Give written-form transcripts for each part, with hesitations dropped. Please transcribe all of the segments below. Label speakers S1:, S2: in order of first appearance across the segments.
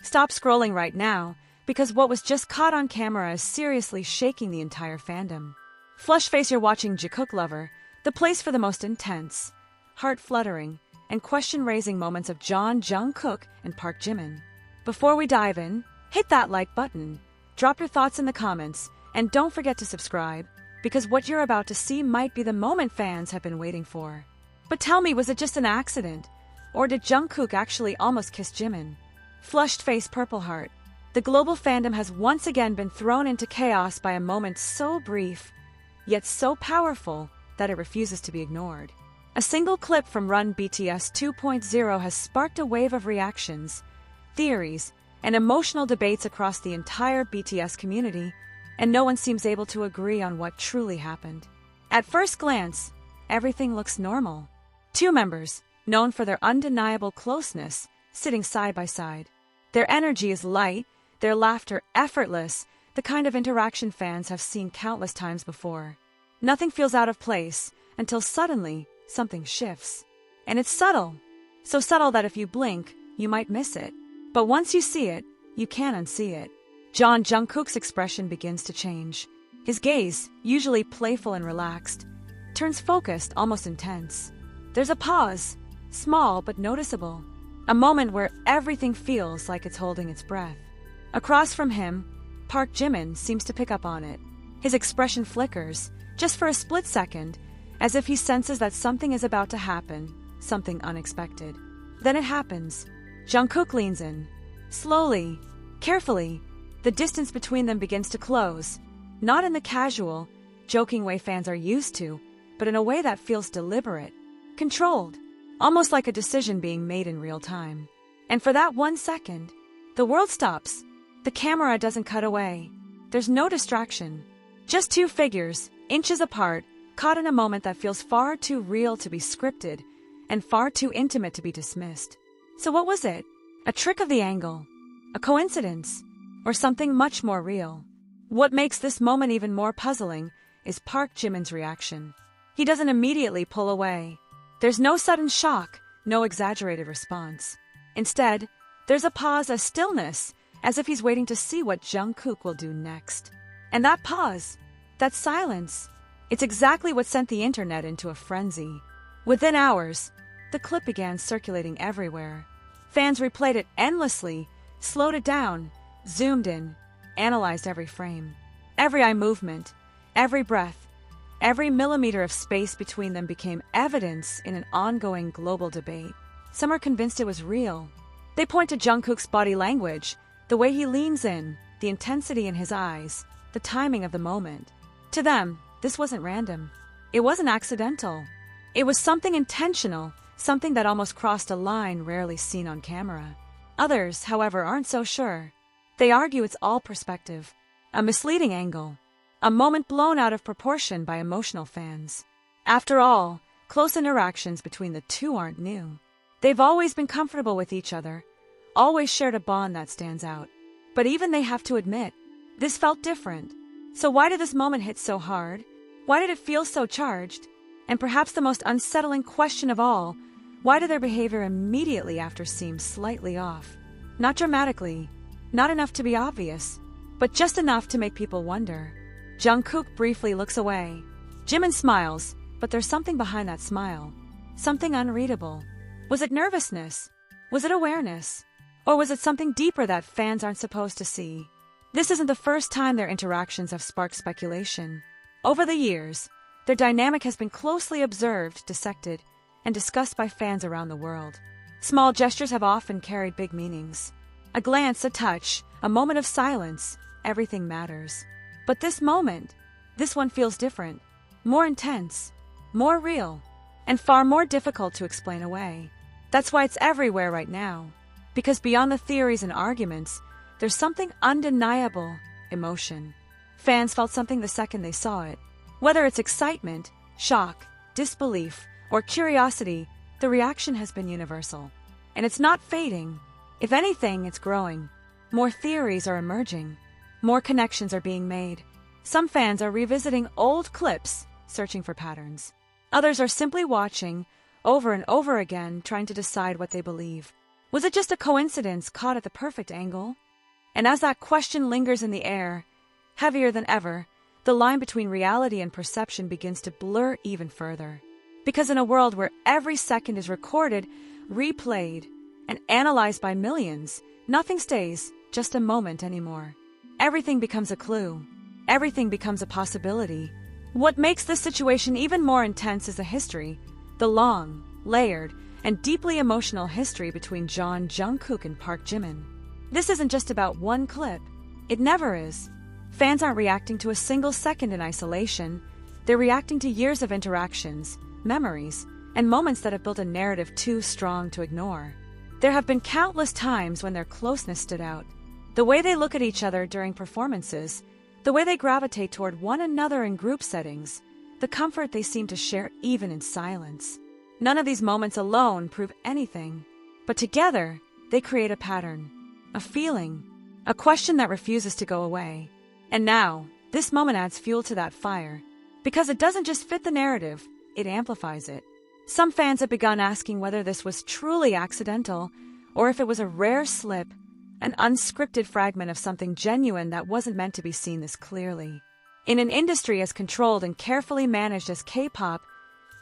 S1: Stop scrolling right now, because what was just caught on camera is seriously shaking the entire fandom. Flush face, you're watching Jikook Lover, the place for the most intense, heart-fluttering, and question-raising moments of Jeon Jungkook and Park Jimin. Before we dive in, hit that like button, drop your thoughts in the comments, and don't forget to subscribe, because what you're about to see might be the moment fans have been waiting for. But tell me, was it just an accident? Or did Jungkook actually almost kiss Jimin? Flushed face, purple heart. The global fandom has once again been thrown into chaos by a moment so brief, yet so powerful that it refuses to be ignored. A single clip from Run BTS 2.0 has sparked a wave of reactions, theories, and emotional debates across the entire BTS community, and no one seems able to agree on what truly happened. At first glance, everything looks normal. Two members, known for their undeniable closeness, sitting side by side. Their energy is light, their laughter effortless, the kind of interaction fans have seen countless times before. Nothing feels out of place until suddenly something shifts. And it's subtle. So subtle that if you blink, you might miss it. But once you see it, you can't unsee it. Jeon Jungkook's expression begins to change. His gaze, usually playful and relaxed, turns focused, almost intense. There's a pause, small but noticeable. A moment where everything feels like it's holding its breath. Across from him, Park Jimin seems to pick up on it. His expression flickers, just for a split second, as if he senses that something is about to happen, something unexpected. Then it happens. Jungkook leans in. Slowly, carefully, the distance between them begins to close, not in the casual, joking way fans are used to, but in a way that feels deliberate, controlled, almost like a decision being made in real time. And for that 1 second, the world stops. The camera doesn't cut away. There's no distraction. Just two figures, inches apart, caught in a moment that feels far too real to be scripted and far too intimate to be dismissed. So what was it? A trick of the angle? A coincidence? Or something much more real? What makes this moment even more puzzling is Park Jimin's reaction. He doesn't immediately pull away. There's no sudden shock, no exaggerated response. Instead, there's a pause, a stillness, as if he's waiting to see what Jungkook will do next. And that pause, that silence, it's exactly what sent the internet into a frenzy. Within hours, the clip began circulating everywhere. Fans replayed it endlessly, slowed it down, zoomed in, analyzed every frame. Every eye movement, every breath, every millimeter of space between them became evidence in an ongoing global debate. Some are convinced it was real. They point to Jungkook's body language, the way he leans in, the intensity in his eyes, the timing of the moment. To them, this wasn't random. It wasn't accidental. It was something intentional, something that almost crossed a line rarely seen on camera. Others, however, aren't so sure. They argue it's all perspective, a misleading angle, a moment blown out of proportion by emotional fans. After all, close interactions between the two aren't new. They've always been comfortable with each other, always shared a bond that stands out. But even they have to admit, this felt different. So why did this moment hit so hard? Why did it feel so charged? And perhaps the most unsettling question of all, why did their behavior immediately after seem slightly off? Not dramatically, not enough to be obvious, but just enough to make people wonder. Jungkook briefly looks away. Jimin smiles, but there's something behind that smile. Something unreadable. Was it nervousness? Was it awareness? Or was it something deeper that fans aren't supposed to see? This isn't the first time their interactions have sparked speculation. Over the years, their dynamic has been closely observed, dissected, and discussed by fans around the world. Small gestures have often carried big meanings. A glance, a touch, a moment of silence, everything matters. But this moment, this one feels different, more intense, more real, and far more difficult to explain away. That's why it's everywhere right now. Because beyond the theories and arguments, there's something undeniable: emotion. Fans felt something the second they saw it. Whether it's excitement, shock, disbelief, or curiosity, the reaction has been universal. And it's not fading. If anything, it's growing. More theories are emerging. More connections are being made. Some fans are revisiting old clips, searching for patterns. Others are simply watching, over and over again, trying to decide what they believe. Was it just a coincidence caught at the perfect angle? And as that question lingers in the air, heavier than ever, the line between reality and perception begins to blur even further. Because in a world where every second is recorded, replayed, and analyzed by millions, nothing stays just a moment anymore. Everything becomes a clue. Everything becomes a possibility. What makes this situation even more intense is the history, the long, layered, and deeply emotional history between Jeon Jungkook and Park Jimin. This isn't just about one clip. It never is. Fans aren't reacting to a single second in isolation. They're reacting to years of interactions, memories, and moments that have built a narrative too strong to ignore. There have been countless times when their closeness stood out. The way they look at each other during performances, the way they gravitate toward one another in group settings, the comfort they seem to share even in silence. None of these moments alone prove anything, but together they create a pattern, a feeling, a question that refuses to go away. And now, this moment adds fuel to that fire, because it doesn't just fit the narrative, it amplifies it. Some fans have begun asking whether this was truly accidental, or if it was a rare slip, an unscripted fragment of something genuine that wasn't meant to be seen this clearly. In an industry as controlled and carefully managed as K-pop,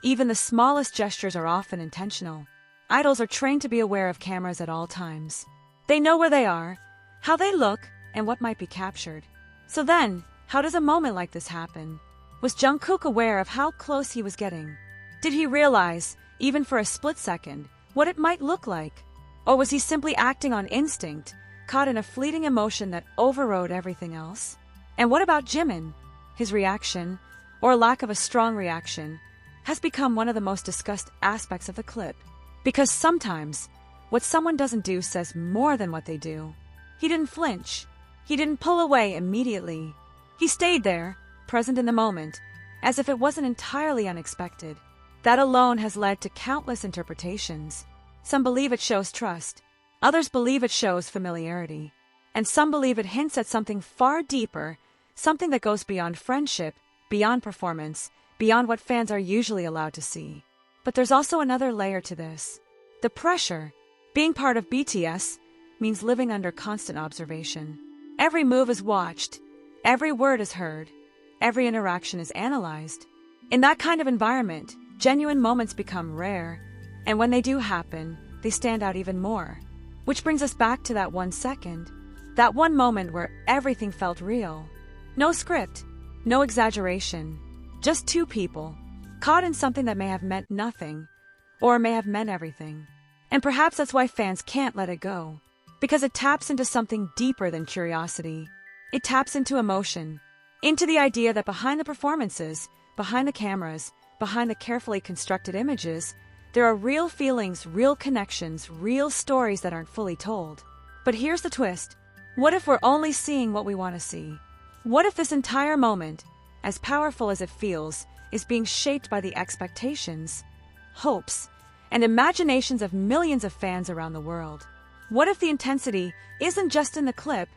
S1: even the smallest gestures are often intentional. Idols are trained to be aware of cameras at all times. They know where they are, how they look, and what might be captured. So then, how does a moment like this happen? Was Jungkook aware of how close he was getting? Did he realize, even for a split second, what it might look like? Or was he simply acting on instinct, caught in a fleeting emotion that overrode everything else? And what about Jimin? His reaction, or lack of a strong reaction, has become one of the most discussed aspects of the clip. Because sometimes, what someone doesn't do says more than what they do. He didn't flinch. He didn't pull away immediately. He stayed there, present in the moment, as if it wasn't entirely unexpected. That alone has led to countless interpretations. Some believe it shows trust. Others believe it shows familiarity. And some believe it hints at something far deeper, something that goes beyond friendship, beyond performance, beyond what fans are usually allowed to see. But there's also another layer to this. The pressure. Being part of BTS means living under constant observation. Every move is watched. Every word is heard. Every interaction is analyzed. In that kind of environment, genuine moments become rare. And when they do happen, they stand out even more. Which brings us back to that 1 second. That one moment where everything felt real. No script. No exaggeration. Just two people, caught in something that may have meant nothing, or may have meant everything. And perhaps that's why fans can't let it go. Because it taps into something deeper than curiosity. It taps into emotion. Into the idea that behind the performances, behind the cameras, behind the carefully constructed images, there are real feelings, real connections, real stories that aren't fully told. But here's the twist. What if we're only seeing what we want to see? What if this entire moment, as powerful as it feels, is being shaped by the expectations, hopes, and imaginations of millions of fans around the world? What if the intensity isn't just in the clip,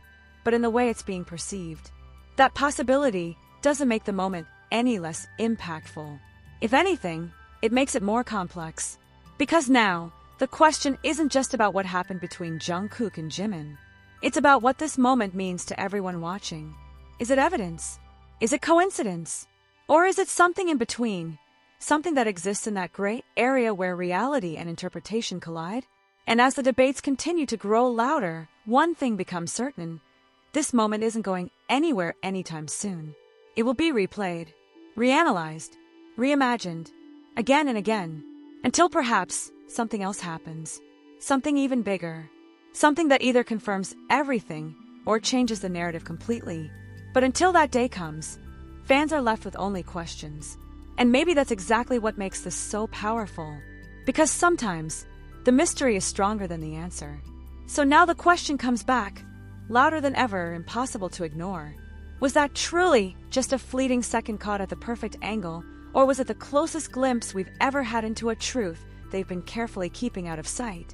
S1: but in the way it's being perceived? That possibility doesn't make the moment any less impactful. If anything, it makes it more complex. Because now, the question isn't just about what happened between Jungkook and Jimin. It's about what this moment means to everyone watching. Is it evidence? Is it coincidence? Or is it something in between? Something that exists in that gray area where reality and interpretation collide? And as the debates continue to grow louder, one thing becomes certain. This moment isn't going anywhere anytime soon. It will be replayed, reanalyzed, reimagined, again and again, until perhaps something else happens. Something even bigger. Something that either confirms everything or changes the narrative completely. But until that day comes, fans are left with only questions. And maybe that's exactly what makes this so powerful. Because sometimes, the mystery is stronger than the answer. So now the question comes back, louder than ever, impossible to ignore. Was that truly just a fleeting second caught at the perfect angle, or was it the closest glimpse we've ever had into a truth they've been carefully keeping out of sight?